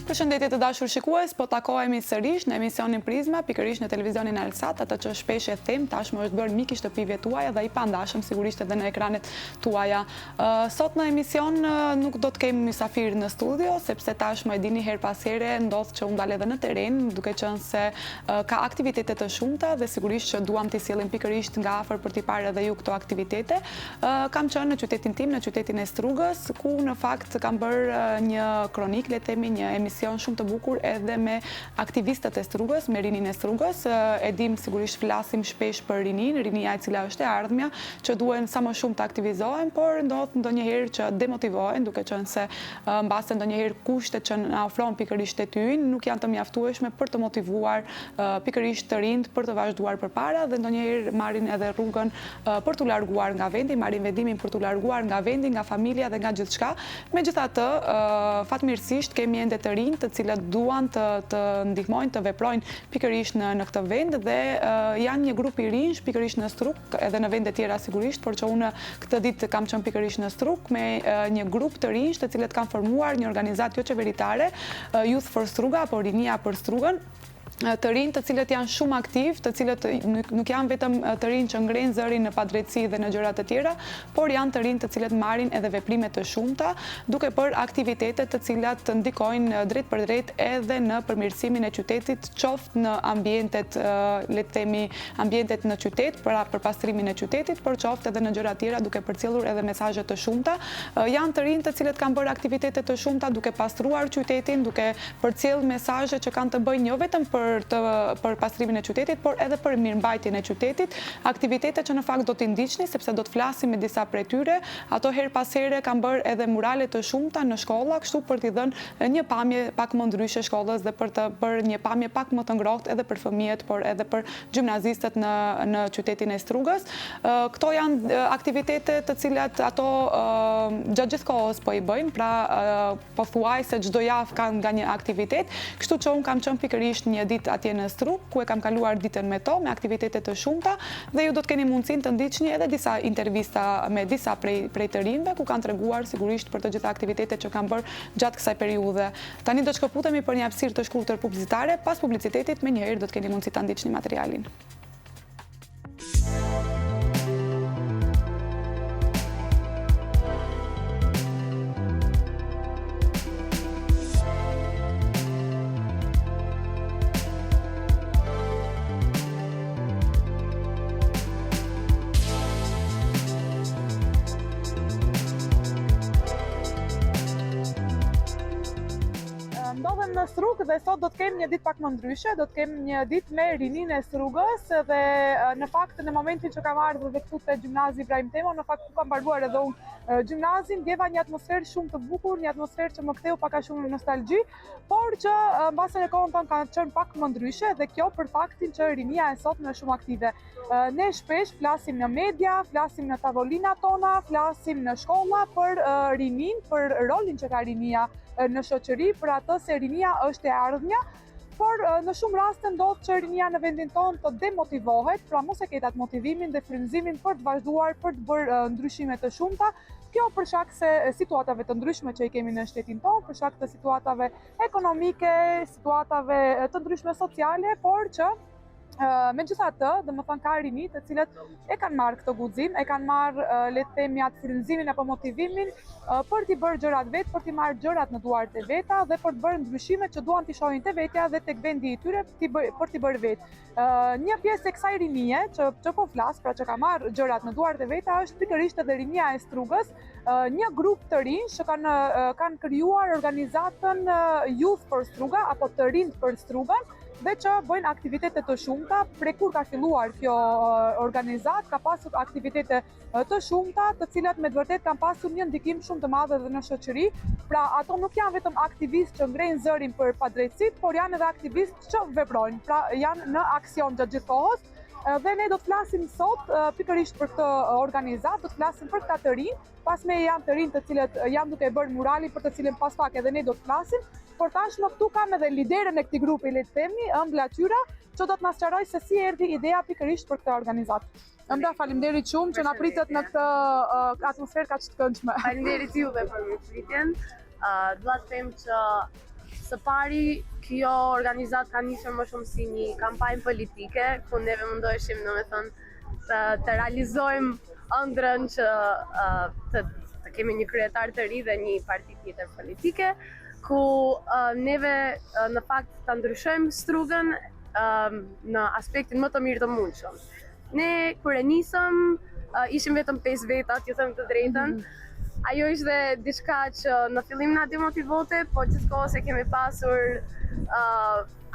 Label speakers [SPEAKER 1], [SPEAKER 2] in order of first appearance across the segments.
[SPEAKER 1] Përshëndetje të dashur shikues, po takohemi sërish në emisionin Prizma, pikërisht në televizionin Alsat, atë që shpesh e them, tashmë është bërë mik i shtëpive tuaja dhe i pandashëm sigurisht edhe në ekranet tuaja. Sot në emision nuk do të kemi mysafir në studio, sepse tashmë e dini her pas here ndodh që unë dal edhe në teren, duke qenë se ka aktivitete të shumta dhe sigurisht që duam t'i sjellim pikërisht nga afër për t'i parë edhe ju këto aktivitete. Kam qenë në qytetin tim, në qytetin e Strugës, ku në fakt kam bërë një kronik, le të themi një emision shumë të bukur edhe me aktivistët e Strugës, me rinin e Strugës. E dim sigurisht flasim shpesh për rinin, rinia e cila është e ardhmja, që duhen sa më shumë të aktivizohen, por ndodh ndonjëherë që demotivohen, duke qenë se mbase ndonjëherë kushtet që na ofron pikërisht detyrën nuk janë të mjaftueshme për të motivuar pikërisht të rinjt për të vazhduar përpara dhe ndonjëherë marrin edhe rrugën për t'u larguar nga vendi, marrin vendimin për t'u larguar nga vendi, nga familja dhe nga gjithçka. Megjithatë, fatmirësisht kemi ende të rinj të cilët duan të ndihmojnë, të veprojnë pikërisht në këtë vend dhe janë një grup i rinj pikërisht në Strug, edhe në vende tjera sigurisht, por që unë këtë ditë kam qenë pikërisht në Strug me një grup të rinj të cilët kanë formuar një organizatë jo qeveritare, Youth for Struga apo Rinia për Strugën, të rinj të cilët janë shumë aktiv, të cilët nuk janë vetëm të rinj që ngrenë zërin në padrejtësi dhe në gjëra të tjera, por janë të rinj të cilët marrin edhe veprime të shumta, duke për aktivitete të cilat ndikojnë drejt për drejt edhe në përmirësimin e qytetit, qoftë në ambientet, le të themi, ambientet në qytet, për pastrimin e qytetit, por qoftë edhe në gjëra të tjera, duke përcjellur edhe mesazhe të shumta. Janë të rinj të cilët kanë bërë aktivitete të shumta duke pastruar qytetin, duke përcjellë mesazhe që kanë të bëjnë jo vetëm për pastrimin e qytetit, por edhe për mirëmbajtjen e qytetit, aktivitete që në fakt do t'i ndiqni, sepse do të flasim me disa prej tyre. Ato her pas here kanë bërë edhe murale të shumta në shkolla, kështu për t'i dhënë një pamje pak më ndryshe shkollës dhe për të bërë një pamje pak më të ngrohtë edhe për fëmijët, por edhe për gjimnazistët në qytetin e Strugës. Këto janë aktivitete të cilat ato gjatë gjithë kohës po i bëjnë, pra pothuajse çdo javë kanë nga një aktivitet, kështu që unë kam qenë pikërisht një ditë atje në Strug, ku e kam kaluar ditën me to, me aktivitete të shumta dhe ju do të keni mundësinë të ndiqni edhe disa intervista me disa prej të rinjve, ku kanë treguar sigurisht për të gjitha aktivitetet që kanë bërë gjatë kësaj periudhe. Tani do të shkëputemi për një hapësirë të shkurtër publicitare, pas publicitetit me njëherë do të keni mundësi ta ndiqni materialin. Ndodhem në Strug dhe sot do të kemi një ditë pak më ndryshe, do të kemi një ditë me rinin e Strugës dhe në fakt në momentin që kam ardhur dhe këtu te gjimnazi Ibrahim Temo, në fakt kam mbaruar edhe unë gjimnazin, ndjeva një atmosferë shumë të bukur, një atmosferë që më ktheu pak a shumë në nostalgji, por që mbase në kohën tonë kanë qenë pak më ndryshe dhe kjo për faktin që rinia e sotme është shumë aktive. Ne shpesh flasim në media, flasim në tavolinat tona, flasim në shkolla për rinin, për rolin që ka rinia në shoqëri, për atë se rinia është e ardhmja, por në shumë raste ndodh që rinia në vendin tonë të demotivohet, pra mos e ketë atë motivimin dhe frymëzimin për të vazhduar, për të bërë ndryshime të shumta. Kjo për shkak se situatave të ndryshme që i kemi në shtetin tonë, për shkak të situatave ekonomike, situatave të ndryshme sociale, por që megjithatë, domethënë ka rinj të cilët e kanë marrë këtë guxim, e kanë marrë le të themi atë frymëzimin apo motivimin për t'i bërë gjërat vetë, për t'i marrë gjërat në duart e veta dhe për të bërë ndryshimet që duan t'i shohin te vetja dhe tek vendi i tyre për t'i bërë vetë. Një pjesë e kësaj rinie që po flas, pra që ka marrë gjërat në duart e veta, është pikërisht edhe rinia e Strugës, një grup të rinj që kanë krijuar organizatën Youth for Struga apo të rinjt për Strugën, dhe që bëjnë aktivitete të shumta. Prej kur ka filluar kjo organizat, ka pasur aktivitete të shumta, të cilat me të vërtet kanë pasur një ndikim shumë të madh edhe në shoqëri. Pra ato nuk janë vetëm aktivistë që ngrejnë zërin për padrejtësitë, por janë edhe aktivistë që veprojnë, pra janë në aksion gjatë gjithë kohës. Dhe ne do të flasim sot pikërisht për këtë organizat, do të flasim për këta të rinj, pas me janë të rinj të cilët janë duke bërë murali për të cilën pas pak edhe ne do të flasim. Por tashmë këtu kam edhe liderën e këtij grupi, le të themi, Ëmbla Qyra, që do të na sqaroj se si erdhi ideja pikërisht për këtë organizat. Ëmbla, faleminderit shumë që na pritet në këtë atmosferë kaq të këndshme.
[SPEAKER 2] Faleminderit juve për mirëpritjen. Dua të them që Së pari, kjo organizat ka nisur më shumë si një kampanjë politike, ku neve mundoheshim të realizojmë ëndrrën që të kemi një kryetar të ri dhe një parti tjetër politike, ku neve në fakt të ndryshojmë Strugën në aspektin më të mirë të mundshëm. Ne kur e nisëm, ishim vetëm 5 veta, t'ju them të drejtën. Ajo ishte diçka që në fillim na demotivote, po gjithkohës e kemi pasur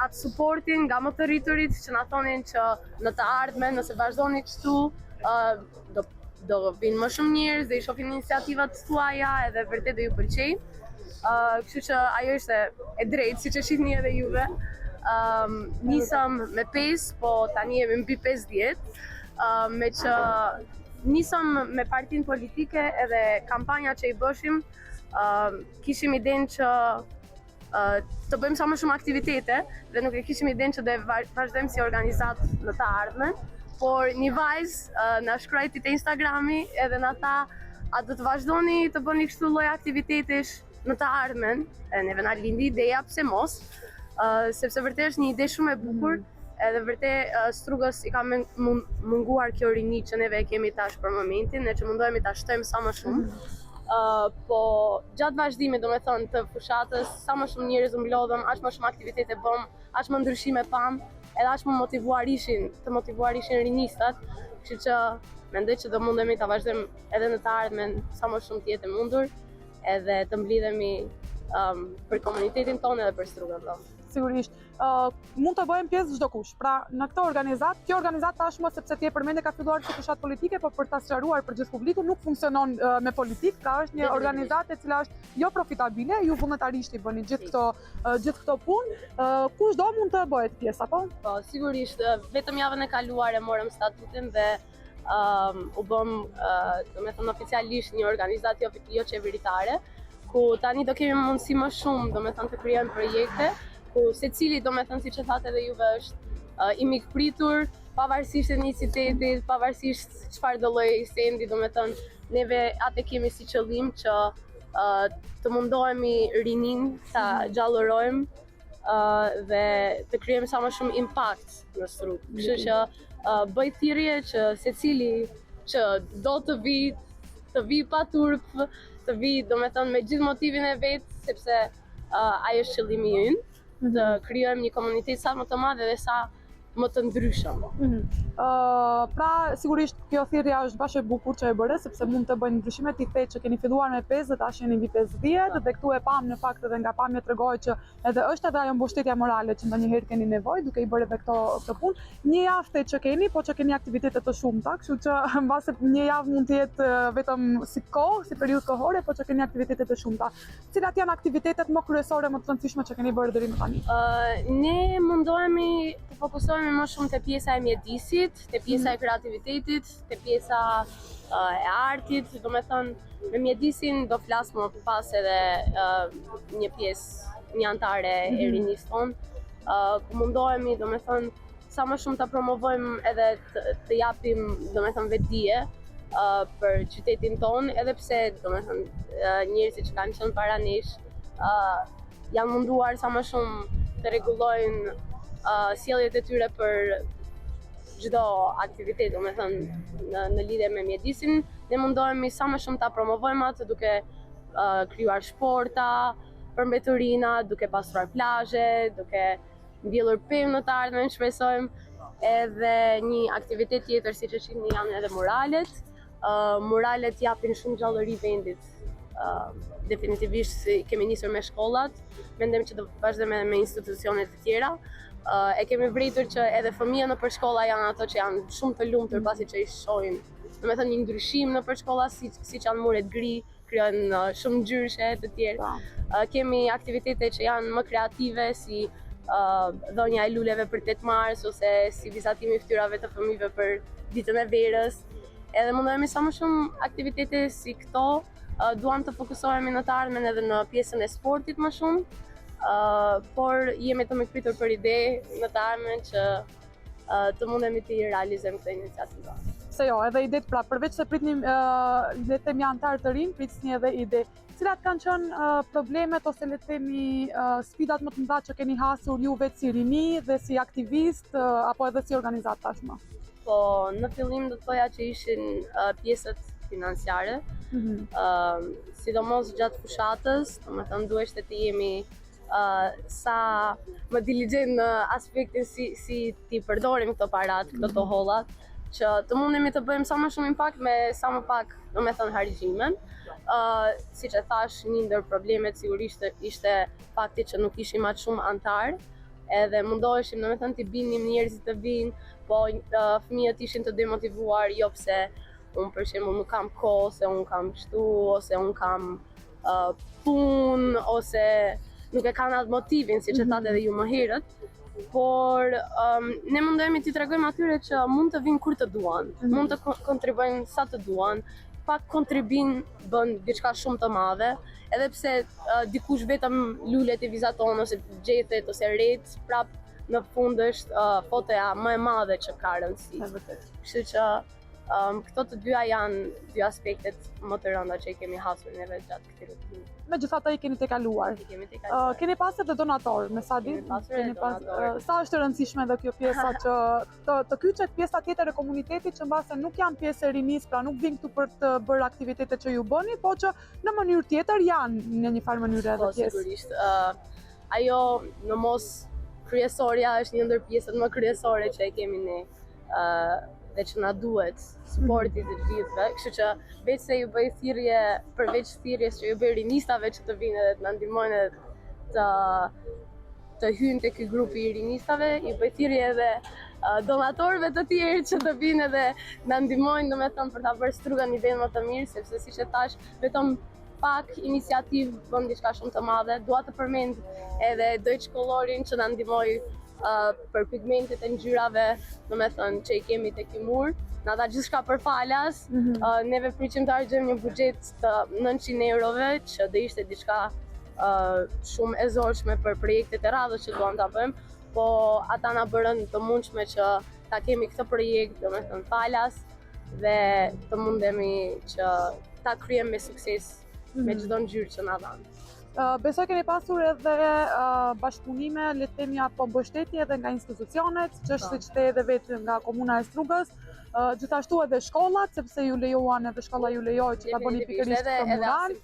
[SPEAKER 2] atë supportin nga më të rriturit që na thonin që në të ardhmen, nëse vazhdoni kështu, do vinë më shumë njerëz dhe i shohin iniciativat tuaja edhe vërtet do ju pëlqejnë. Kështu që ajo ishte e drejtë, siç e shihni edhe juve. Nisëm me 5, po tani jemi mbi 50, me që nisëm me partinë politike edhe kampanja që i bëshim, kishim idenë që të bëjmë sa më shumë aktivitete dhe nuk e kishim idenë që dhe vazhdojmë si organizat në të ardhmen, por një vajzë na shkruajti te Instagrami edhe na tha, a do të vazhdoni të bëni kështu lloj aktivitetesh në të ardhmen? Neve na lindi ideja, pse mos, sepse vërtet është një ide shumë e bukur. Edhe vërtet Strugës i ka munguar kjo rini që neve e kemi tash për momentin, ne që mundohemi ta shtojmë sa më shumë. Po gjatë vazhdimit, domethënë, të fushatës, sa më shumë njerëz u mblodhëm, aq më shumë aktivitete bëm, aq më ndryshime pam, edhe aq më motivuar ishin rinistat, kështu që mendoj që do mundemi ta vazhdojmë edhe në të ardhmen sa më shumë të jetë e mundur, edhe të mblidhemi për komunitetin tonë edhe për Strugën tonë.
[SPEAKER 3] Sigurisht, mund të bëjmë pjesë çdo kush. Pra, në këtë organizat, kjo organizat tashmë sepse ti e përmendë ka filluar si fushat politike, por për ta sqaruar për gjithë publikun nuk funksionon me politikë, pra është një organizat e cila është jo profitabile, ju vullnetarisht i bëni gjithë këto punë, kushdo mund të bëhet pjesë, apo?
[SPEAKER 2] Po, sigurisht, vetëm javën e kaluar e morëm statutin dhe u bëm, domethënë oficialisht një organizat jo qeveritare, ku tani do kemi mundësi më shumë, domethënë të krijojmë projekte, ku secili, domethënë, siç e thatë edhe juve, është i mikpritur, pavarësisht etnicitetit, pavarësisht çfarë do lloj sendi, domethënë, neve atë kemi si qëllim që të mundohemi rinin ta gjallërojmë dhe të krijojmë sa më shumë impakt në Strugë. Kështu që bëj thirrje që secili që do të vi pa turp, të vi, domethënë, me gjithë motivin e vet, sepse ai është qëllimi ynë, të krijojmë një komunitet sa më të madh dhe sa më të ndryshëm.
[SPEAKER 3] Pra, sigurisht kjo thirrja është bashkë e bukur që e bëre, sepse mund të bëjnë ndryshime. Ti the që keni filluar me 5 dhe tash jeni mbi 50 dhe këtu e pam në fakt edhe nga pamja tregohet që edhe është edhe ajo mbështetja morale që ndonjëherë keni nevojë duke i bërë edhe këtë punë. Një javë që keni, po që keni aktivitete të shumta, kështu që mbase një javë mund të jetë vetëm si kohë, si periudhë kohore, po që keni aktivitete të shumta. Cilat janë aktivitetet më kryesore, më të rëndësishme që keni bërë deri më tani?
[SPEAKER 2] Ne mundohemi të fokusohemi më shumë te pjesa e mjedisit, te pjesa e kreativitetit, te pjesa e artit, domethënë me mjedisin do flas më pas edhe një pjesë, një antare e rinis tonë, ku mundohemi domethënë sa më shumë ta promovojmë edhe të japim domethënë vetdije për qytetin tonë, edhe pse domethënë njerëzit që kanë qenë para nesh janë munduar sa më shumë të rregullojnë sjelljet e tyre për çdo aktivitet, domethënë në lidhje me mjedisin, ne mundohemi sa më shumë ta promovojmë atë duke krijuar sporta për mbeturina, duke pastruar plazhe, duke mbjellur pemë në të ardhmen, shpresojmë, edhe një aktivitet tjetër siç e shihni janë edhe muralet. Muralet japin shumë gjallëri vendit. Definitivisht kemi nisur me shkollat, mendojmë që do vazhdojmë me institucionet e tjera. E kemi vritur që edhe fëmijët nëpër shkolla janë ato që janë shumë të lumtur pasi që i shohin, domethënë një ndryshim nëpër shkolla, siç janë muret gri, krijojnë shumë ngjyrshe të tjera. Kemi aktivitete që janë më kreative, si dhënia e luleve për 8 mars ose si vizatimi i fytyrave të fëmijëve për ditën e verës. Edhe mundohemi sa më shumë aktivitete si këto. Duam të fokusohemi në të ardhmen edhe në pjesën e sportit më shumë, por jemi të mikpritur për ide në të ardhmen që të mundemi të realizojmë këtë iniciativë.
[SPEAKER 3] Se jo, edhe ide, pra përveç se pritni le të themi antar të rinj, pritni edhe ide cilat kanë qenë problemet ose le të themi sfidat më të mëdha që keni hasur ju vetë si rini dhe si aktivist apo edhe si organizat tashmë?
[SPEAKER 2] Po, në fillim do të thoja që ishin pjesët financiare, sidomos gjatë fushatës, domethënë duhej të jemi sa më diligjent në aspektin si ti përdorim këto parat, këto hollat, që të mundemi të bëjmë sa më shumë impakt me sa më pak, domethënë harxhimin. Siç e thash, një ndër problemet sigurisht ishte fakti që nuk ishim aq shumë antar, edhe mundoheshim domethënë të binim njerëzit të vinë, po fëmijët ishin të demotivuar, jo pse unë për shembull nuk kam kohë, se unë kam kështu, ose unë kam punë, ose nuk e kanë atë motivin, siç e thatë edhe ju më herët, por ne mundohemi t'i tregojmë atyre që mund të vinë kur të duan, mund të kontribuojnë sa të duan, pak kontribim bën diçka shumë të madhe, edhe pse dikush vetëm lulet e vizaton ose gjethet ose ret, prap në fund është fotoja më e madhe që ka rëndësi. Kështu që këto të dyja janë dy aspektet më të rënda që i kemi hasur neve gjatë këtij rutine.
[SPEAKER 3] Megjithatë i keni tekaluar. Keni pas edhe donator, me sa di? Sa është e rëndësishme edhe kjo pjesa që të kyçet pjesa tjetër e komunitetit që mbase nuk janë pjesë e rinis, pra nuk vinë këtu për të bërë aktivitetet që ju bëni, po që në mënyrë tjetër janë në një farë mënyrë edhe pjesë.
[SPEAKER 2] Sigurisht. Ajo në mos kryesorja është një ndër pjesët më kryesore që e kemi ne. Dhe që na duhet suporti të gjithëve, kështu që veç se ju bëj thirrje, përveç thirrjes që ju bëj rinistave që të vinë edhe të na ndihmojnë të hyjnë te ky grupi i rinistave, ju bëj thirrje edhe donatorëve të tjerë që të vinë edhe na ndihmojnë, domethënë për ta bërë Strugan idenë më të mirë, sepse siç e thash, vetëm pak iniciativë bën diçka shumë të madhe. Dua të përmend edhe Deutsche Colorin që na ndihmoi për pigmentet e ngjyrave, domethënë që i kemi tek i mur, na dha gjithçka për falas. Neve priqim të harxojmë një buxhet të 900 eurove, që do ishte diçka shumë e zorshme për projektet e radhës që duam ta bëjmë, po ata na bërën të mundshme që ta kemi këtë projekt, domethënë falas, dhe të mundemi që ta kryejmë me sukses me çdo ngjyrë që na dhanë.
[SPEAKER 3] Besoj keni pasur edhe bashkëpunime, le të themi apo mbështetje edhe nga institucionet, që është siç the edhe vetë nga komuna e Strugës, gjithashtu edhe shkollat, sepse ju lejuan edhe shkolla ju lejoi që ta bëni pikërisht këtë mural,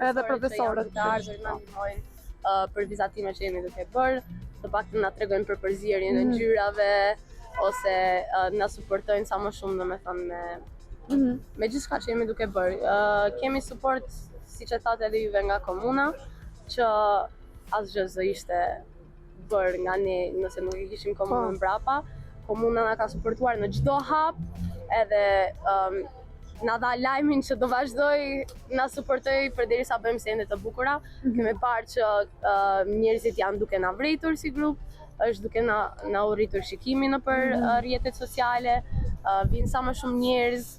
[SPEAKER 3] edhe profesorët
[SPEAKER 2] na ndihmojnë për vizatimet që jemi duke bërë, të paktën na tregojnë për përzierjen e ngjyrave, ose na suportojnë sa më shumë domethënë me gjithçka që jemi duke bërë. Kemi suport, siç e thatë edhe juve, nga komuna, që asgjë s'do ishte bërë nga ne nëse nuk i kishim komunën mbrapa. Komuna na ka suportuar në çdo hap, edhe na dha lajmin që do vazhdoj na suportoj përderisa bëjmë sende të bukura. Kemi parë që njerëzit janë duke na vritur si grup, është duke na urritur shikimi nëpër rrjetet sociale, vinë sa më shumë njerëz,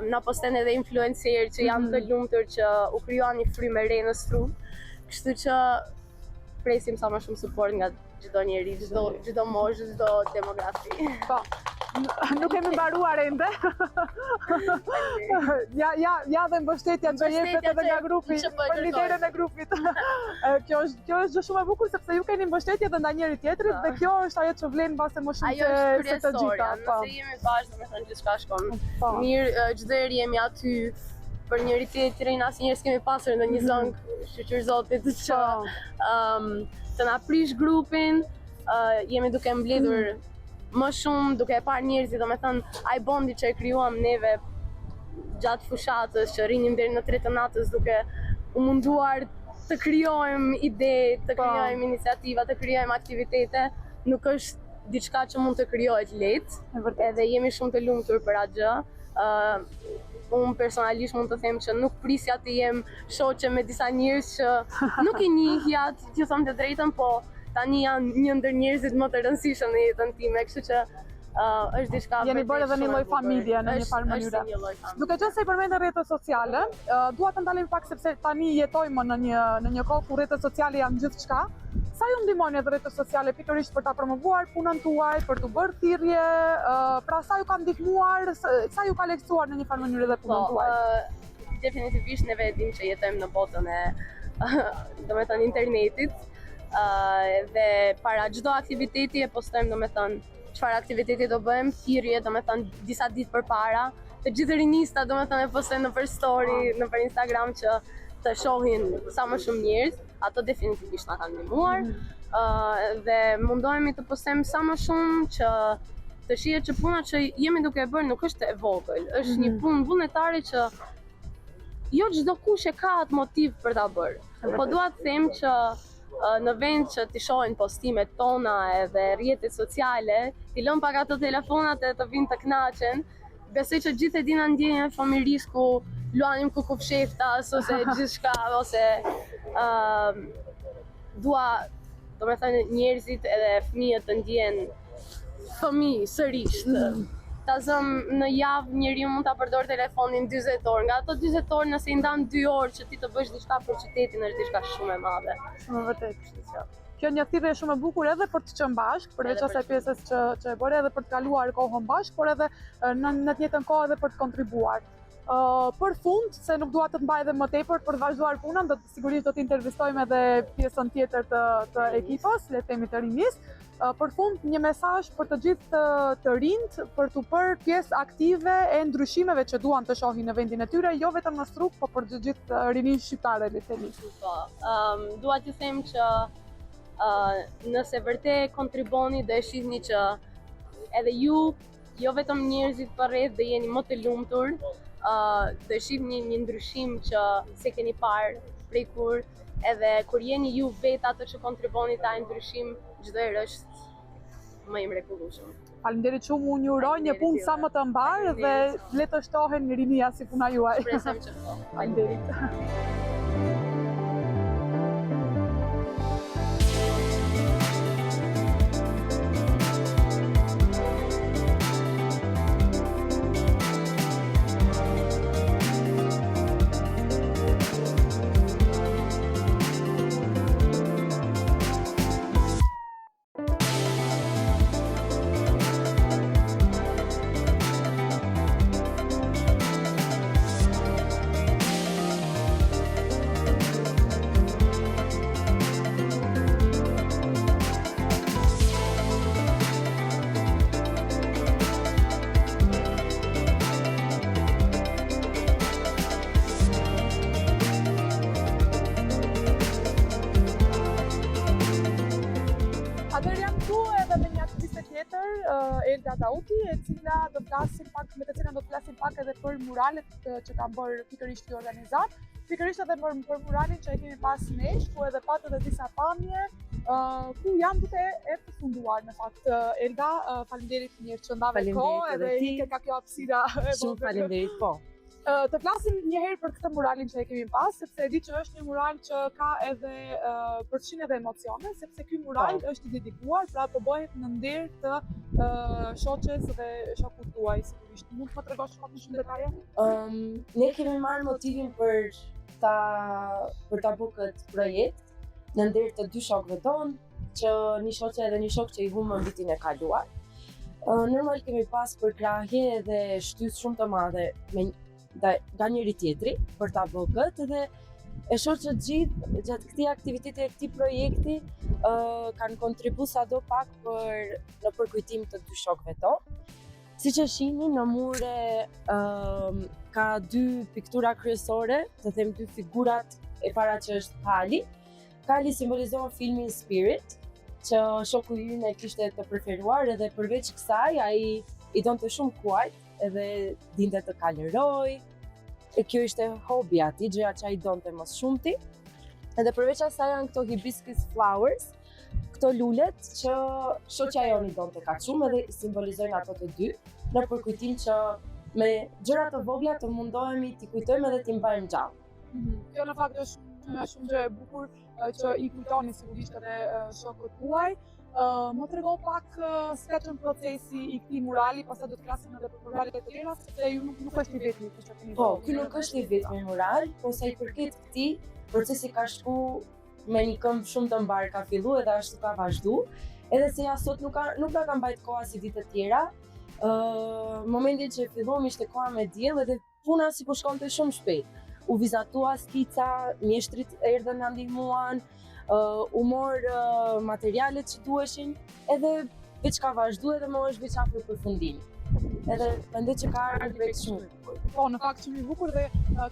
[SPEAKER 2] na postojnë edhe influencerë që janë të lumtur që u krijuan një frymë re në Strugë. Kështu që presim sa më shumë suport nga çdo njeri, çdo moshë, çdo demografi.
[SPEAKER 3] Po. Nuk kemi mbaruar ende. Ja dhe mbështetja që jepet edhe nga grupi, për liderën e grupit. Kjo është gjë shumë e bukur, sepse ju keni mbështetje edhe nga njëri tjetrit, dhe kjo është ajo që vlen mbase më shumë se të gjitha.
[SPEAKER 2] Nëse jemi bashkë, domethënë gjithçka shkon mirë, çdo herë jemi aty për njëri tjetrin, asnjëherë s'kemi pasur në një zëng, shqyr Zotit, që të na prish grupin, jemi duke mbledhur më shumë, duke e parë njerëzit, domethënë ai bondi që e krijuam neve gjatë fushatës, që rrinim deri në 3 të natës duke u munduar të krijojmë ide, të krijojmë iniciativa, të krijojmë aktivitete, nuk është diçka që mund të krijohet lehtë, edhe jemi shumë të lumtur për atë gjë. Unë personalisht mund të them që nuk prisja të jem shoqe me disa njerëz që nuk i njihja, t'ju them të drejtën, po tani janë një ndër njerëzit më të rëndësishëm në jetën time, kështu që është diçka.
[SPEAKER 3] Jeni bërë edhe një lloj familje në një farë mënyre. Duke qenë se i përmendë rrjetet sociale, dua të ndalem pak sepse tani jetojmë në një kohë ku rrjetet sociale janë gjithçka. Sa ju ndihmojnë edhe rrjetet sociale pikërisht për ta promovuar punën tuaj, për të bërë thirrje, pra sa ju ka ndihmuar, sa ju ka lehtësuar në një farë mënyrë edhe punën tuaj?
[SPEAKER 2] definitivisht neve e dim që jetojmë në botën e domethënë internetit. Dhe para çdo aktiviteti e postojmë domethënë çfarë aktiviteti do bëjmë, thirrje domethënë disa ditë përpara. Të gjithë rinjista domethënë e postojnë nëpër story, nëpër Instagram që të shohin sa më shumë njerëz. Ato definitivisht na kanë ndihmuar. Dhe mundohemi të postojmë sa më shumë që të shihet që puna që jemi duke e bërë nuk është e vogël, është një punë vullnetare që jo çdo kush e ka atë motiv për ta bërë. Po dua të them që në vend që t'i shohin postimet tona edhe rrjetet sociale, t'i lëm pak ato telefonat e të vinë të kënaqen. Besoj që gjithë e dina ndjenjën e fëmijërisë ku luanim kukufsheftas ose gjithçka ose dua domethënë njerëzit edhe fëmijët të ndjen fëmijë sërish. Ta zëm në javë njeriu mund ta përdor telefonin 40 orë. Nga ato 40 orë nëse i ndan 2 orë që ti të bësh diçka për qytetin është diçka shumë e madhe.
[SPEAKER 3] Shumë vërtet. Kjo një thirrje shumë e bukur edhe për të qenë bashkë, përveç asaj pjesës që e bëre edhe për të kaluar kohën bashkë, por edhe në të njëjtën kohë edhe për të kontribuar. Për fund, se nuk dua të mbaj edhe më tepër për të vazhduar punën, sigurisht do të intervistojmë edhe pjesën tjetër të ekipës, le të themi të rinjisë. Për fund, një mesazh për të gjithë të rinjt për të bërë pjesë aktive e ndryshimeve që duan të shohin në vendin e tyre, jo vetëm në Struk, por për të gjithë rinjt shqiptare, le të themi.
[SPEAKER 2] Po, dua t'ju them që nëse vërtet kontriboni dhe e shihni që edhe ju, jo vetëm njerëzit përreth dhe jeni më të lumtur, të shihni një ndryshim që se keni parë prej kur, edhe kur jeni ju vetë ato që kontriboni ta ndryshim, çdo herë është më i mrekullueshëm.
[SPEAKER 3] Faleminderit shumë, unë ju uroj një punë sa më të mbarë dhe le të shtohen rinia si puna juaj.
[SPEAKER 2] Presem që po.
[SPEAKER 3] Faleminderit. Atëherë jam këtu edhe me një aktiviste tjetër, Elda Dauti, me të cilën do të flasim pak edhe për muralet që kanë bërë pikërisht ky organizat. Pikërisht edhe për muralin që e kemi pas nesh, ku edhe patë edhe disa pamje, ku jam duke e përfunduar në fakt. Elda, faleminderit mirë që ndave kohë edhe i ke ka kjo hapësira e vogël.
[SPEAKER 4] Shumë faleminderit, po.
[SPEAKER 3] Të flasim një herë për këtë muralin që e kemi pas, sepse e di që është një mural që ka edhe përfshin edhe emocione, sepse ky mural është i dedikuar, pra po bëhet në nder të shoqes dhe shokut tuaj, sigurisht. Mund të më tregosh pak më shumë detaje?
[SPEAKER 4] Ne kemi marrë motivin për ta bërë këtë projekt në nder të dy shokëve tonë, që një shoqe dhe një shok që i humbën vitin e kaluar. Normal kemi pas përkrahje dhe shtys shumë të madhe nga njëri tjetri për ta bërë këtë dhe e shoh që gjithë gjatë këtij aktiviteti e këtij projekti kanë kontribuar sado pak në përkujtim të dy shokëve tonë. Siç e shihni në mure ka dy piktura kryesore, të them dy figurat, e para që është Kali. Kali simbolizon filmin Spirit, që shoku ynë e kishte të preferuar edhe përveç kësaj ai i donte shumë kuajt edhe dinte të kalëroj. E kjo ishte hobi ati, gjëja që ai donte më shumti. Edhe përveç asaj janë këto hibiscus flowers, këto lulet që shoqja joni donte kaq shumë edhe simbolizojnë ato të dy, në përkujtim që me gjëra të vogla të mundohemi t'i kujtojmë edhe t'i mbajmë gjallë.
[SPEAKER 3] Kjo në fakt është shumë gjë e bukur që i kujtoni sigurisht edhe shokët tuaj. Më trego pak si ka qenë procesi i këtij murali, pastaj do të flasim edhe për muralet e tjera, sepse ju nuk është i vetmi që keni.
[SPEAKER 4] Po, ky nuk është i vetmi mural, po sa i përket këtij, procesi ka shku me një këmbë shumë të mbarë, ka fillu edhe ashtu ka vazhdu, edhe se ja sot nuk na ka mbajt koha si ditë të tjera. Momentin që filluam ishte koha me diell edhe puna sikur shkonte shumë shpejt. u vizatua skica, mjeshtrit erdhën na ndihmuan, u morë materialet që duheshin, edhe veç ka vazhdu edhe më është veç afër përfundimit. Edhe mendoj që ka ardhur drejt shumë.
[SPEAKER 3] Po, në fakt shumë i bukur dhe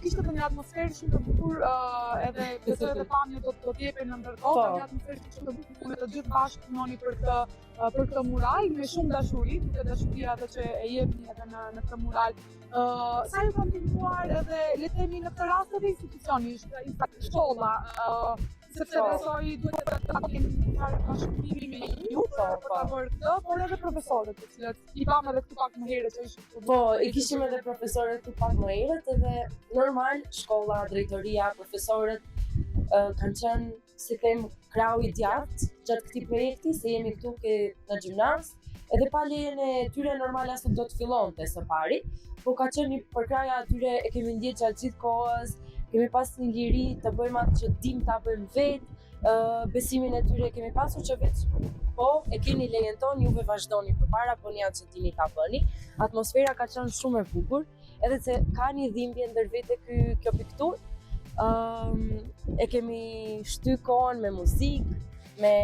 [SPEAKER 3] kishte edhe një atmosferë shumë të bukur, edhe besoj edhe pamje do të jepen në ndërkohë, një atmosferë shumë të bukur me të gjithë bashkë punoni për këtë mural me shumë dashuri, duke dashuria edhe që e jepni edhe në këtë mural. Sa ju kanë ndihmuar edhe le të themi në këtë rast edhe institucioni, shkolla, sepse besoj duhet të kemi marrë bashkëpunimi me ju për ta bërë këtë, por edhe profesorët, të cilët i pam edhe këtu pak më herët që ishin.
[SPEAKER 4] Po, i kishim edhe profesorët këtu pak më herët, edhe normal shkolla, drejtoria, profesorët kanë qenë, si them, krau i djathtë gjatë këtij projekti, se jemi këtu në gjimnaz, edhe pa lejen e tyre normal as nuk do të fillonte së pari, po ka qenë një përkraja atyre e kemi ndjetë gjatë gjithë kohës. Kemi pas një liri të bëjmë atë që dim ta bëjmë vetë, besimin e tyre kemi pasur që vetë, po e keni lejen tonë, juve vazhdoni përpara, po një atë që dini ta bëni. Atmosfera ka qenë shumë e bukur, edhe se ka një dhimbje ndër vete kjo pikturë. E kemi shty kohën me muzikë, me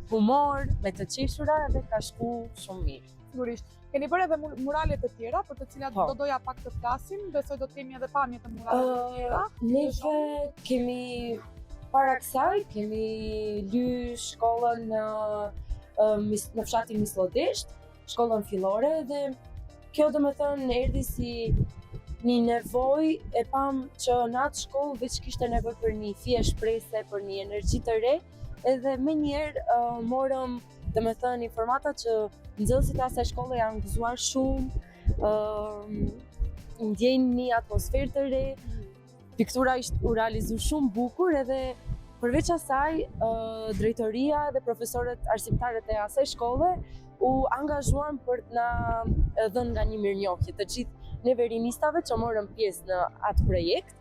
[SPEAKER 4] humor, me të qeshura, edhe ka shku shumë mirë.
[SPEAKER 3] Sigurisht. Keni bërë edhe murale të tjera, për të cilat do doja pak të flasim, besoj do të kemi edhe pamje të murale të tjera.
[SPEAKER 4] Neve kemi para kësaj, kemi ly shkollën në fshatin Mislodesht, shkollën fillore, dhe kjo do me thënë erdhi si një nevojë, e pam që në atë shkollë veç kishte nevojë për një fije shprese, për një energji të re, edhe me njerë morëm, do me thënë, informata që nxënësit e asaj shkolle janë gëzuar shumë, ndjejnë një atmosferë të re, piktura u realizu shumë bukur, edhe përveç asaj, drejtoria dhe profesorët arsimtarët e asaj shkolle u angazhuan për të na dhënë nga një mirënjohje të gjithë neve rimistave që morëm pjesë në atë projekt,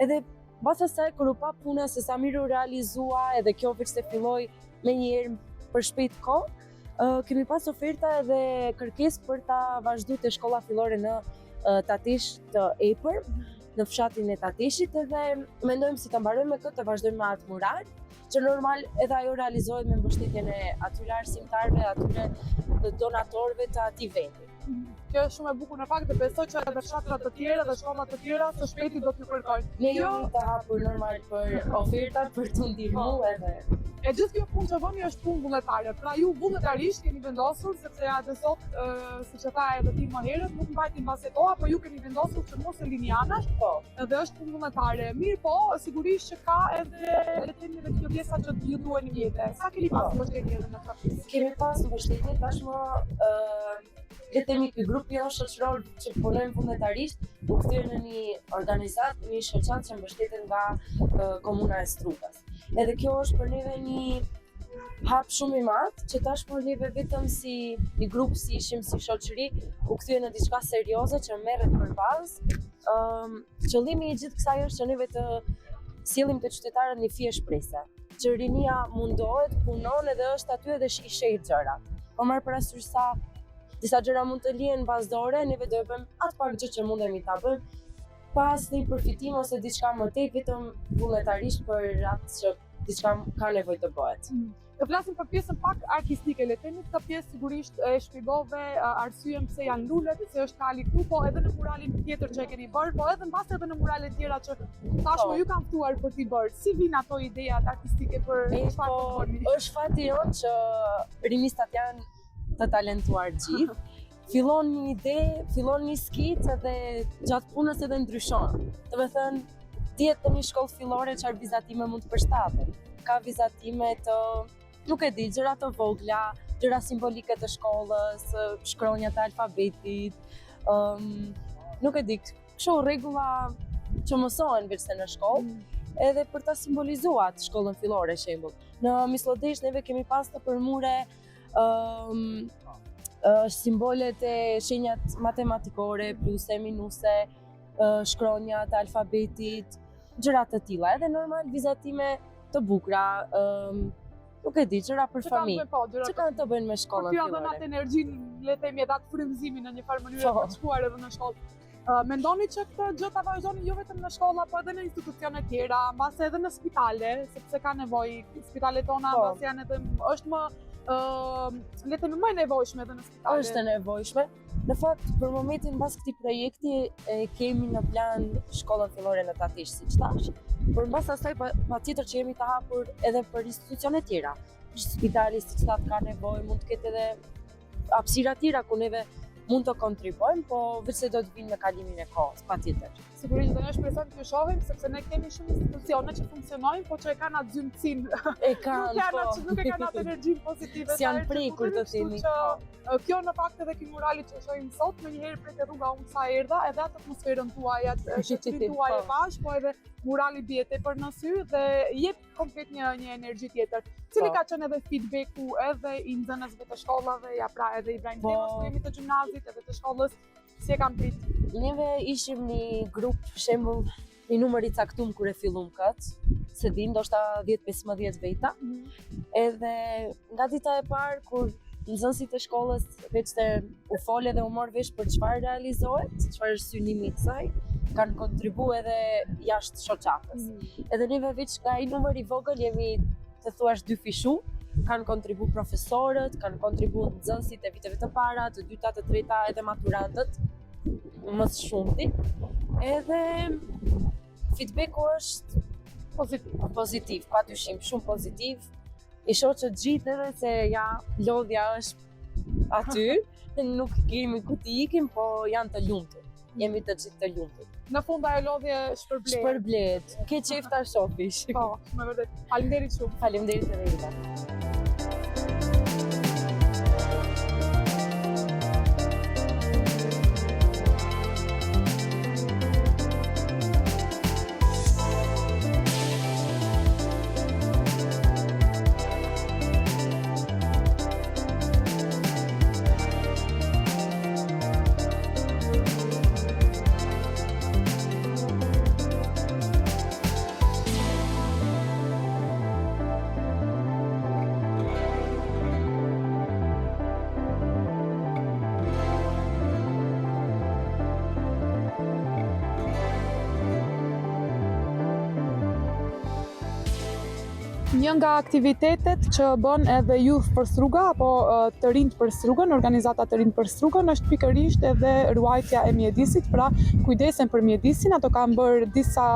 [SPEAKER 4] edhe pas asaj kur u pa puna se sa mirë u realizua, edhe kjo veç të filloi me njëherë për shpejt kohë, kemi pas oferta edhe kërkesë për ta vazhduar te shkolla fillore në Tatesh të Epër, në fshatin e Tateshit, edhe mendojmë si ta mbarojmë me këtë, të vazhdojmë me atë mural, që normal edhe ajo realizohet me mbështetjen e atyre arsimtarëve, atyre donatorëve të atij vendi.
[SPEAKER 3] Kjo është shumë e bukur në fakt, dhe besoj që edhe fshatra të tjera dhe shkolla të tjera së shpejti do t'ju kërkojnë.
[SPEAKER 4] Ne jemi të hapur normal për ofertat, për të ndihmuar edhe.
[SPEAKER 3] E gjithë kjo punë që bëni është punë vullnetare. Pra ju vullnetarisht keni vendosur, sepse ja dhe sot, siç e tha edhe ti më herët, nuk mbajti mbas toa, po ju keni vendosur që mos e lini anash, edhe është punë vullnetare. Mirë po, sigurisht që ka edhe le të themi edhe këto pjesa që ju duhen vjetë. Sa keni pasur mbështetje edhe në këtë pjesë?
[SPEAKER 4] Kemi pasur mbështetje tashmë le të themi ky grup jo shoqëror që punojmë vullnetarisht, u kthyer në një organizatë, një shoqat që mbështetet nga komuna e Strukas. Edhe kjo është për neve një hap shumë i madh, që tashmë neve vetëm si një grup, si ishim si shoqëri, u kthyer në diçka serioze që merret përballë. Qëllimi i gjithë kësaj është që neve të sjellim te qytetarët një fije shprese, që rinia mundohet, punon edhe është aty edhe i sheh gjërat. Po marr parasysh sa disa gjëra mund të lihen bazdore, neve do e bëjmë atë pak gjë që mundemi ta bëjmë, pas një përfitim ose diçka më tej, vetëm vullnetarisht për atë që diçka ka nevojë të bëhet.
[SPEAKER 3] Të flasim për pjesën pak artistike, le të themi, këtë pjesë sigurisht e shpjegove arsyen pse janë lulet, se është kali këtu, po edhe në muralin tjetër që e keni bërë, po edhe mbas edhe në muralet tjera që tashmë ju kanë ftuar për t'i bërë. Si vijnë ato idejat artistike për çfarë të bëni?
[SPEAKER 4] Është fati jon që rimistat janë të talentuar gjithë. Fillon një ide, fillon një skicë dhe gjatë punës edhe ndryshon. Do të thënë, dihet në një shkollë fillore çfarë vizatime mund të përshtaten. Ka vizatime të, nuk e di, gjëra të vogla, gjëra simbolike të shkollës, shkronja të alfabetit, nuk e di, kështu rregulla që mësohen veçse në shkollë, edhe për ta simbolizuar shkollën fillore, shembull. Në Mislodesht neve kemi pas të përmure simbolet e shenjat matematikore, pluse, minuse, shkronja të alfabetit, gjëra të tilla, edhe normal vizatime të bukura, nuk e di, gjëra për familje. Që kanë të bëjnë me shkollën fillore.
[SPEAKER 3] Për t'ja dhënë atë energjinë, le të themi, atë frymëzimin në një farë mënyrë për të shkuar edhe në shkollë. Mendoni që këtë gjë ta vazhdoni jo vetëm në shkolla, po edhe në institucione tjera, mbase edhe në spitale, sepse ka nevojë. Spitalet tona mbase janë edhe është më le të themi më e nevojshme edhe në spitale.
[SPEAKER 4] Është e nevojshme. Në fakt, për momentin mbas këtij projekti kemi në plan shkollën fillore në Tatish, siç thash. Por mbas asaj patjetër që jemi të hapur edhe për institucione tjera. Spitali, siç thatë, ka nevojë, mund të ketë edhe hapësira tjera ku neve mund të kontribuojmë, po vetë se do të vinë me kalimin e kohës, patjetër.
[SPEAKER 3] Sigurisht do ne shpresojmë të shohim, sepse ne kemi shumë institucione që funksionojnë, po që e kanë atë zymtsin. Nuk e kanë atë energjinë pozitive.
[SPEAKER 4] Si janë prekur të themi.
[SPEAKER 3] Kjo në fakt edhe ky murali që shohim sot, mënyrë prej te rruga unë sa erdha, edhe atë atmosferën tuaj, atë shoqërinë tuaj e bash, po edhe murali bie tepër në sy dhe jep komplet një energji tjetër. Cili ka qenë edhe feedbacku edhe i nxënësve të shkollave, ja pra edhe Ibrahim Temos, ku jemi të gjimnazit edhe të shkollës, si e kam prit?
[SPEAKER 4] Neve ishim një grup, shembull, një numër i caktuar kur e fillum kët, se di ndoshta 10-15 veta. Edhe nga dita e parë kur nxënësit e shkollës veçte u fol edhe u mor vesh për çfarë realizohet, çfarë është synimi i saj, kanë kontribuar edhe jashtë shoqatës. Edhe neve veç nga ai numër i vogël jemi të thuash 2 fishu, kanë kontribuar profesorët, kanë kontribuar nxënësit e viteve të para, të dyta, të treta edhe maturantët, më së shumti. Edhe feedbacku është pozitiv, patyshim, shumë pozitiv. I shoh që gjithë edhe se ja lodhja është aty, nuk kemi ku t'i ikim, po janë të lumtur. Jemi të gjithë të lumtur.
[SPEAKER 3] Në fund ajo lodhje shpërblet.
[SPEAKER 4] Shpërblet. Ke qejf ta shofish.
[SPEAKER 3] Po, me vërtet. Faleminderit shumë.
[SPEAKER 4] Faleminderit edhe juve.
[SPEAKER 3] Një nga aktivitetet që bën edhe Youth për Struga apo të rinjt për Strugën, organizata të rinjt për Strugën, është pikërisht edhe ruajtja e mjedisit, pra kujdesen për mjedisin. Ato kanë bërë disa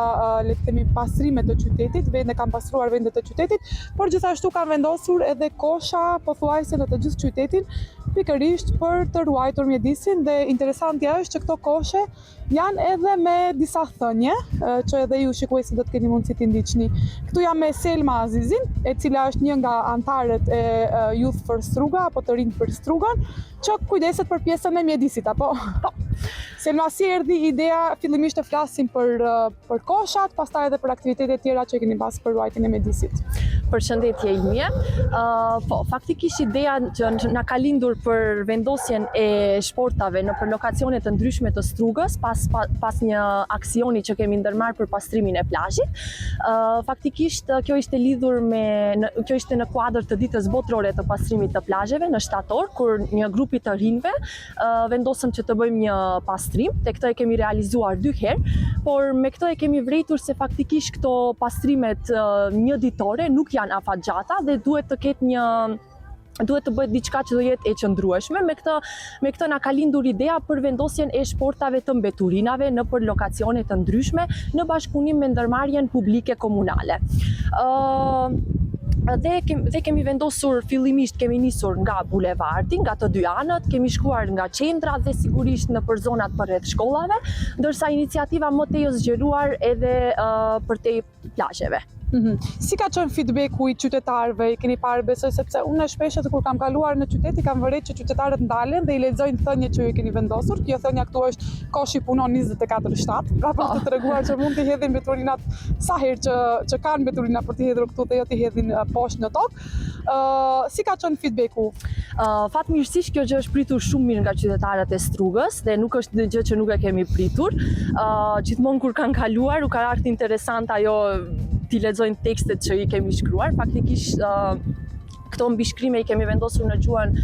[SPEAKER 3] le të themi pastrime të qytetit, vende kanë pastruar vendet të qytetit, por gjithashtu kanë vendosur edhe kosha pothuajse në të gjithë qytetin, pikërisht për të ruajtur mjedisin. Dhe interesantja është që këto koshe janë edhe me disa thënie, që edhe ju shikuesi do të keni mundësi t'i ndiqni. Këtu jam me Selma Azizin, e cila është një nga antarët e Youth for Struga apo të rinj për Strugën, që kujdeset për pjesën e mjedisit, apo? Po. Selma, si erdhi ideja fillimisht të flasim për koshat, pastaj edhe për aktivitetet tjera që keni pas për ruajtjen e mjedisit?
[SPEAKER 5] Përshëndetje Ilmie. Po, faktikisht ideja që na ka lindur për vendosjen e shportave në për lokacione të ndryshme të Strugës pas një aksioni që kemi ndërmarrë për pastrimin e plazhit. Faktikisht kjo ishte lidhur kjo ishte në kuadër të ditës botërore të pastrimit të plazheve në shtator, kur një grupi të rinjve vendosëm që të bëjmë një pastrim. Te këtë e kemi realizuar 2 herë, por me këtë e kemi vërejtur se faktikisht këto pastrimet një ditore nuk janë afatgjata dhe duhet të bëhet diçka që do jetë e qëndrueshme. Me këtë na ka lindur idea për vendosjen e shportave të mbeturinave në për lokacione të ndryshme në bashkëpunim me ndërmarrjen publike komunale. Dhe kemi vendosur fillimisht, kemi nisur nga bulevardi, nga të dy anët, kemi shkuar nga qendra dhe sigurisht në për zonat përreth shkollave, ndërsa iniciativa më tej është zgjeruar edhe përtej plazheve.
[SPEAKER 3] Si ka qenë feedbacku i qytetarëve? I keni parë, besoj, sepse unë shpeshet kur kam kaluar në qytet i kam vërej që qytetarët ndalen dhe i lexojnë thënien që ju keni vendosur. Kjo thënia këtu është koshi punon 24/7, pra për të treguar që mund të hedhin mbeturinat sa herë që kanë mbeturina për të hedhur këtu dhe jo të hedhin poshtë në tokë. Si ka qenë feedbacku?
[SPEAKER 5] Fatmirësisht kjo gjë është pritur shumë mirë nga qytetarët e Strugës dhe nuk është një gjë që nuk e kemi pritur. Gjithmonë kur kanë kaluar u ka ardhur interesant ajo t'i lexojnë tekstet që i kemi shkruar. Faktikisht këto mbishkrime i kemi vendosur në gjuhën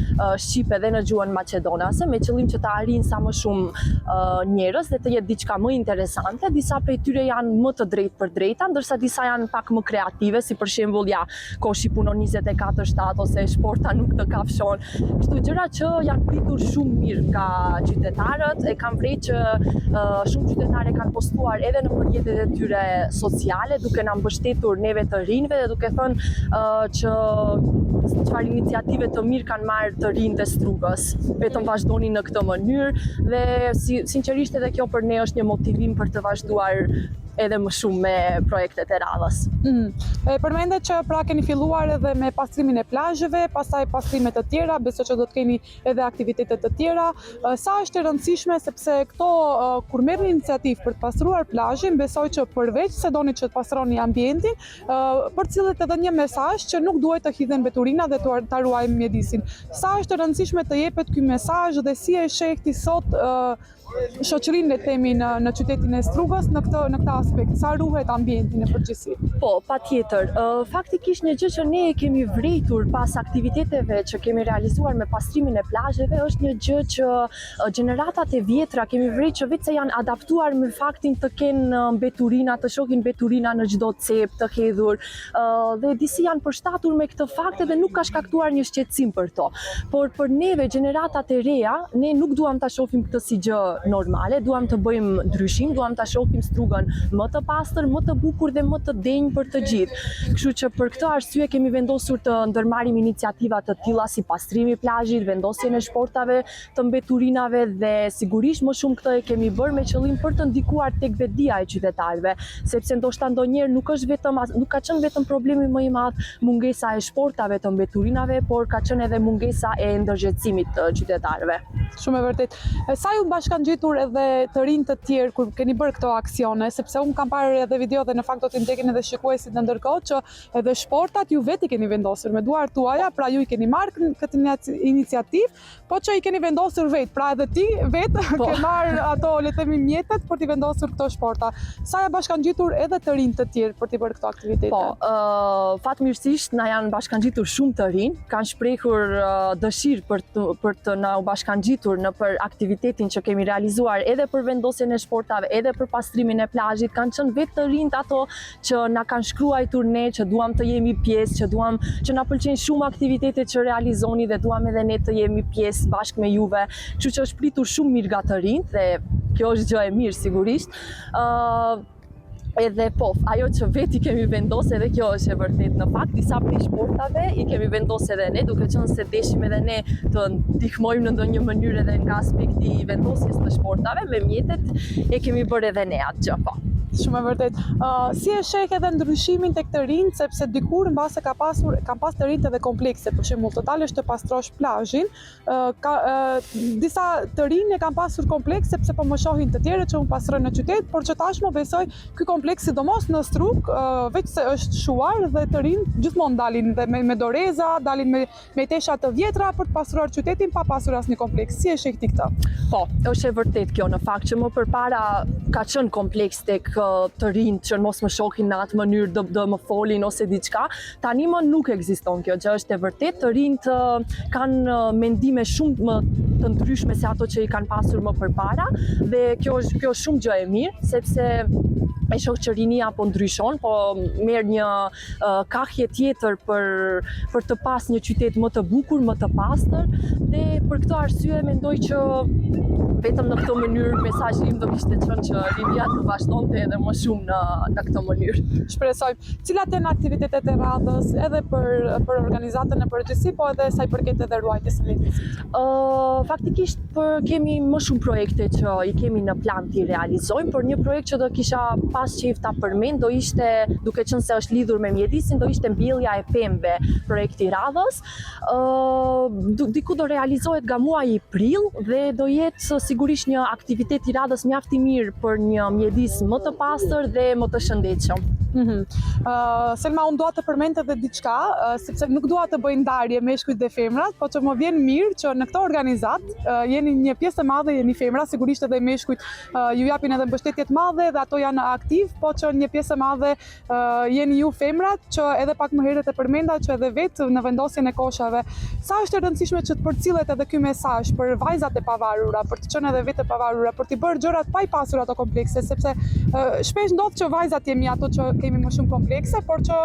[SPEAKER 5] shqipe dhe në gjuhën maqedonase me qëllim që të arrijnë sa më shumë njerëz dhe të jetë diçka më interesante. Disa prej tyre janë më të drejtë për drejta, ndërsa disa janë pak më kreative, si për shembull koshi punon 24/7 ose shporta nuk të kafshon. Kështu gjëra që janë pritur shumë mirë nga qytetarët, e kam vrejt që shumë qytetare kanë postuar edhe në përjetet e tyre sociale, duke na mbështetur neve të rinjve dhe duke thënë që çfarë iniciative të mirë kanë marrë të rinjtë e Strugës. Vetëm vazhdoni në këtë mënyrë dhe sinqerisht edhe kjo për ne është një motivim për të vazhduar edhe më shumë me projektet e radhës.
[SPEAKER 3] Përmendet që pra keni filluar edhe me pastrimin e plazheve, pastaj pastrime të tjera, besoj që do të keni edhe aktivitete të tjera. Sa është e rëndësishme sepse këto kur merrni iniciativë për të pastruar plazhin, besoj që përveç se doni që të pastroni ambientin, përcillet edhe një mesazh që nuk duhet të hidhen mbeturina dhe ta ruajmë mjedisin. Sa është e rëndësishme të jepet ky mesazh dhe si e shehti sot shoqërinë le të themi në qytetin e Strugës në këtë aspekt, sa ruhet ambienti në përgjithësi?
[SPEAKER 5] Po, patjetër. Faktikisht një gjë që ne e kemi vrejtur pas aktiviteteve që kemi realizuar me pastrimin e plazheve është një gjë që gjeneratat e vjetra kemi vrejt që vetë se janë adaptuar me faktin të kenë mbeturina, të shohin mbeturina në çdo cep të hedhur dhe disi janë përshtatur me këtë fakt dhe nuk ka shkaktuar një shqetësim për to. Por për neve gjeneratat e reja, ne nuk duam ta shohim këtë si gjë normale, duam të bëjmë ndryshim, duam ta shohim Strugën më të pastër, më të bukur dhe më të denjë për të gjithë. Kështu që për këtë arsye kemi vendosur të ndërmarrim iniciativa të tilla si pastrimi i plazhit, vendosjen e shportave të mbeturinave dhe sigurisht më shumë këtë e kemi bërë me qëllim për të ndikuar tek vetdia e qytetarëve, sepse ndoshta ndonjëherë nuk ka qenë vetëm problemi më i madh mungesa e shportave të mbeturinave, por ka qenë edhe mungesa e ndërgjegjësimit të qytetarëve.
[SPEAKER 3] Shumë e vërtet. Sa ju bashkangjitur edhe të rinj të tjerë kur keni bërë këto aksione, sepse unë kam parë edhe video dhe në fakt do t'i ndjekin edhe shikuesit në ndërkohë që edhe shportat ju vetë i keni vendosur me duart tuaja, pra ju i keni marrë këtë iniciativë, po që i keni vendosur vetë, pra edhe ti vetë ke marrë ato le të themi mjetet për t'i vendosur këto shporta. Sa ja bashkangjitur edhe të rinj të tjerë për t'i bërë këto aktivitete?
[SPEAKER 5] Po, fatmirësisht na janë bashkangjitur shumë të rinj, kanë shprehur dëshirë për të na bashkangjitur në për aktivitetin që kemi realizuar edhe për vendosjen e shportave, edhe për pastrimin e plazhit, kanë qenë vetë të rinjt ato që na kanë shkruar ne që duam të jemi pjesë, që na pëlqejnë shumë aktivitetet që realizoni dhe duam edhe ne të jemi pjesë bashkë me juve. Kështu që është pritur shumë mirë nga të rinjt dhe kjo është gjë e mirë sigurisht. Edhe po, ajo që vetë i kemi vendosur edhe kjo është e vërtet në fakt, disa prej shportave i kemi vendosur edhe ne, duke qenë se deshim edhe ne të ndihmojmë në ndonjë mënyrë edhe nga aspekti i vendosjes të shportave, me mjetet e kemi bërë edhe ne atë gjë, po.
[SPEAKER 3] Shumë e vërtet. Si e sheh edhe ndryshimin tek të rinjt, sepse dikur mbase kam pas të rinjt edhe komplekse, për shembull, totalisht të pastrosh plazhin, disa të rinj e kanë pasur kompleks sepse po më shohin të tjerët që unë pastroj në qytet, por që tashmë besoj ky kompleks sidomos në Strugë, veç se është shuar dhe të rinjt gjithmonë dalin dhe me doreza, dalin me tesha të vjetra për të pastruar qytetin pa pasur asnjë kompleks. Si e sheh ti këtë?
[SPEAKER 5] Po, është e vërtet kjo në fakt që më përpara ka qenë kompleks tek të rinjt që mos më shohin në atë mënyrë do më folin ose diçka. Tani më nuk ekziston kjo gjë, është e vërtet. Të rinjt kanë mendime shumë më të ndryshme se ato që i kanë pasur më përpara dhe kjo është shumë gjë e mirë, sepse e shoh që rinia po ndryshon, po merr një kahje tjetër për të pas një qytet më të bukur, më të pastër dhe për këtë arsye mendoj që vetëm në këtë mënyrë mesazhi im do kishte qenë që rinia të vazhdonte edhe më shumë në këtë mënyrë.
[SPEAKER 3] Shpresojmë. Cilat janë aktivitetet e radhës edhe për organizatën në përgjithësi, po edhe sa i përket edhe ruajtjes së mjedisit?
[SPEAKER 5] Faktikisht kemi më shumë projekte që i kemi në plan t'i realizojmë, por një projekt që do kisha pas që ta përmend do ishte, duke qenë se është lidhur me mjedisin, do ishte mbjellja e pemëve, projekti i radhës. Diku do realizohet nga muaji prill dhe do jetë sigurisht një aktivitet i radhës mjaft i mirë për një mjedis më të pastër dhe më të shëndetshëm.
[SPEAKER 3] Selma, unë dua të përmend edhe diçka, sepse nuk dua të bëj ndarje meshkujt dhe femrat, po që më vjen mirë që në këtë organizat jeni një pjesë e madhe, jeni femra, sigurisht edhe meshkujt ju japin edhe mbështetje të madhe dhe ato janë aktiv, po që një pjesë e madhe jeni ju femrat, që edhe pak më herët e përmenda që edhe vetë në vendosjen e koshave. Sa është e rëndësishme që të përcillet edhe ky mesazh për vajzat e pavarura, për të qenë edhe vetë e pavarura, për të bërë gjërat pa i pasur ato komplekse, sepse shpesh ndodh që vajzat jemi ato që kemi më shumë komplekse, por që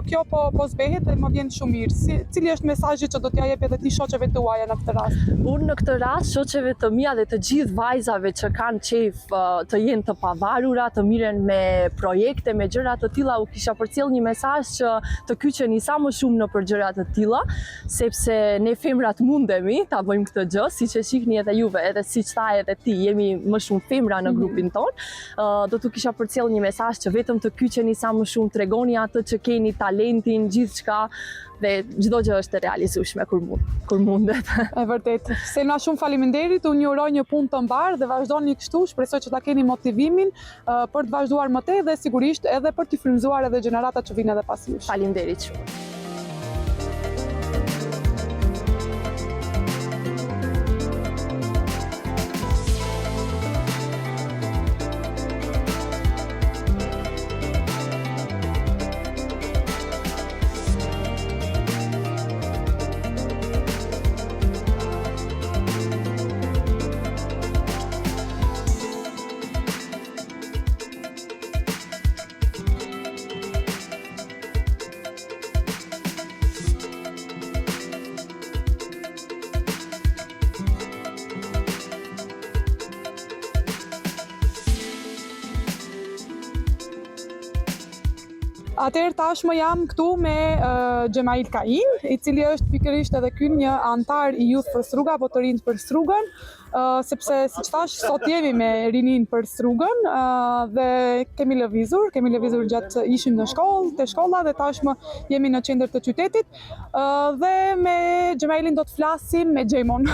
[SPEAKER 3] kjo po zbehet dhe më vjen shumë mirë. Cili është mesazhi që do t'ja jep edhe ti shoqeve tuaja në këtë rast?
[SPEAKER 5] Unë në këtë rast, shoqeve të mia dhe të gjithë vajzave që kanë qejf të jenë të pavarura, të miren me projekte, me gjëra të tilla, u kisha përcjell një mesazh që të kyçeni sa më shumë në për gjëra të tilla, sepse ne femrat mundemi ta bëjmë këtë gjë, siç e shihni edhe juve, edhe siç tha edhe ti, jemi më shumë femra në grupin ton. Do t'u kisha përcjell një mesazh që vetëm të kyçeni sa më shumë, tregoni atë që keni, talentin, gjithçka, dhe çdo gjë është e realizueshme kur mundet.
[SPEAKER 3] E vërtet. Selma, shumë faleminderit, unë ju uroj një punë të mbarë dhe vazhdoni kështu, shpresoj që ta keni motivimin për të vazhduar më tej dhe sigurisht edhe për t'i frymzuar edhe gjeneratat që vinë edhe pas jush.
[SPEAKER 5] Faleminderit shumë.
[SPEAKER 3] Atëherë tashmë jam këtu me Gjemail Kain, i cili është pikërisht edhe ky një antar i Youth për Struga, apo të rinj për Strugën, sepse siç thash, sot jemi me rinin për Strugën dhe kemi lëvizur gjatë ishim në shkollë, te shkolla dhe tashmë jemi në qendër të qytetit dhe me Gjemailin do të flasim me Gjemon,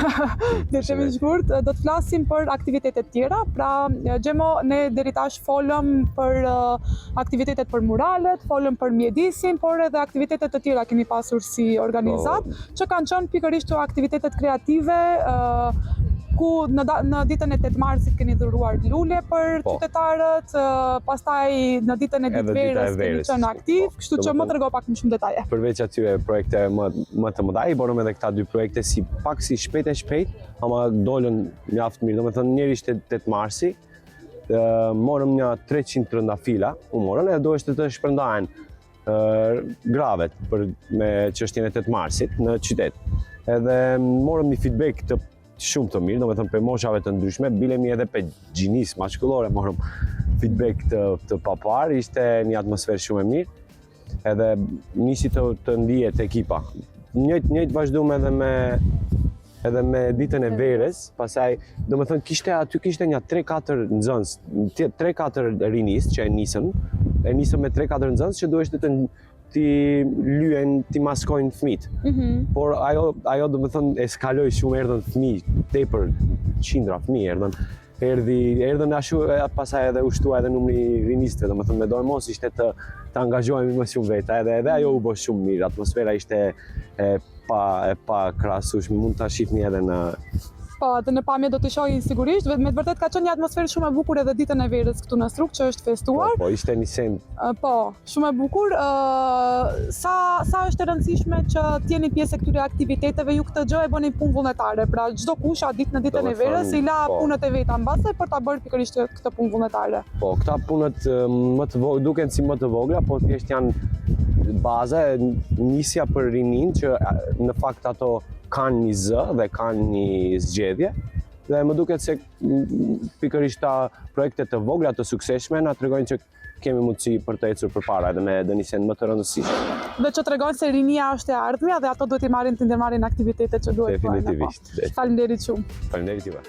[SPEAKER 3] dhe themi shkurt, do të flasim për aktivitetet tjera. Pra Gjemo, ne deri tash folëm për aktivitetet për muralet, folëm për mjedisin, por edhe aktivitetet të tjera kemi pasur si organizat, që kanë qenë pikërisht aktivitetet kreative, ku në ditën e 8 marsit keni dhuruar lule për qytetarët, pastaj në ditën e ditëverës keni qenë aktiv, kështu që më t'rego pak më shumë detaje.
[SPEAKER 6] Përveç atyre projekte më të mëdha, i borëm edhe këta dy projekte si shpejt, ama dolën mjaft mirë. Domethënë njëri ishte 8 marsi, morëm një 300 trëndafila, u morën e do ishte të shpërndahen gravet me çështjen e 8 marsit në qytet. Edhe morëm një feedback të shumë të mirë, domethënë për moshave të ndryshme, bilemi edhe për gjinis maskullore, morëm feedback të papar, ishte një atmosferë shumë e mirë, edhe nisi të ndihet ekipa. Njëjtë vazhduam edhe me ditën e verës, pastaj domethënë aty kishte një 3-4 nxënës, 3-4 rinis që e nisëm me 3-4 nxënës që duheshte ti lyen, ti maskojnë fëmijët. Por ajo domethënë eskaloi shumë, erdhën fëmijë, tepër qindra fëmijë erdhën ashtu, pastaj edhe u shtua edhe numri i rinistëve, domethënë me dojë mos ishte të angazhohemi më shumë vetë, edhe ajo u bë shumë mirë, atmosfera ishte e pa krahasueshme, mund ta shihni edhe në
[SPEAKER 3] Po, edhe në pamje do të shohin sigurisht, me të vërtet ka qenë një atmosferë shumë e bukur edhe ditën e verës këtu në Strugë që është festuar.
[SPEAKER 6] Po, ishte një sen.
[SPEAKER 3] Po, shumë e bukur. Sa është e rëndësishme që t'jeni pjesë e këtyre aktiviteteve, ju këtë gjë e bëni punë vullnetare. Pra çdo kush në ditën e verës i la punët e veta mbase për ta bërë pikërisht këtë punë vullnetare.
[SPEAKER 6] Po, këta punët duken si më të vogla, po thjesht janë baza, nisja për rinin që në fakt ato kanë një zë dhe kanë një zgjedhje dhe më duket se pikërisht projekte të vogla të suksesshme na tregojnë që kemi mundësi për të ecur përpara edhe me nisjen më të rëndësishme.
[SPEAKER 3] Dhe që tregojnë se rinia është e ardhmja dhe ato duhet të ndërmarrin aktivitetet që duhet bëjnë.
[SPEAKER 6] Definitivisht.
[SPEAKER 3] Faleminderit shumë.
[SPEAKER 6] Faleminderit juve.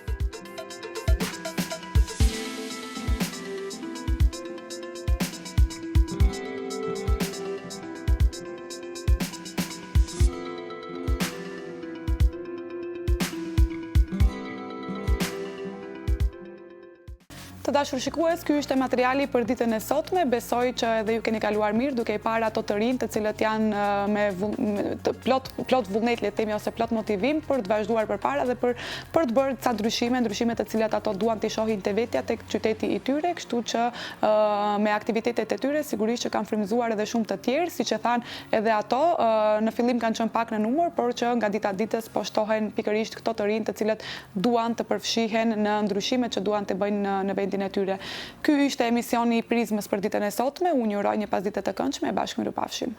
[SPEAKER 1] Të dashur shikues, ky ishte materiali për ditën e sotme. Besoj që edhe ju keni kaluar mirë duke i parë ato të rinj të cilët janë me plot vullnet, le të themi, ose plot motivim për të vazhduar përpara dhe për të bërë ca ndryshime të cilat ato duan të shohin te vetja tek qyteti i tyre, kështu që me aktivitetet e tyre sigurisht që kanë frymëzuar edhe shumë të tjerë, siç e thanë edhe ato, në fillim kanë qenë pak në numër, por që nga dita ditës po shtohen pikërisht këto të rinj të cilët duan të përfshihen në ndryshimet që duan të bëjnë në vendin e tyre. Ky ishte emisioni i Prizmës për ditën e sotme. Unë ju uroj një pasdite të këndshme e bashkë mirupafshim.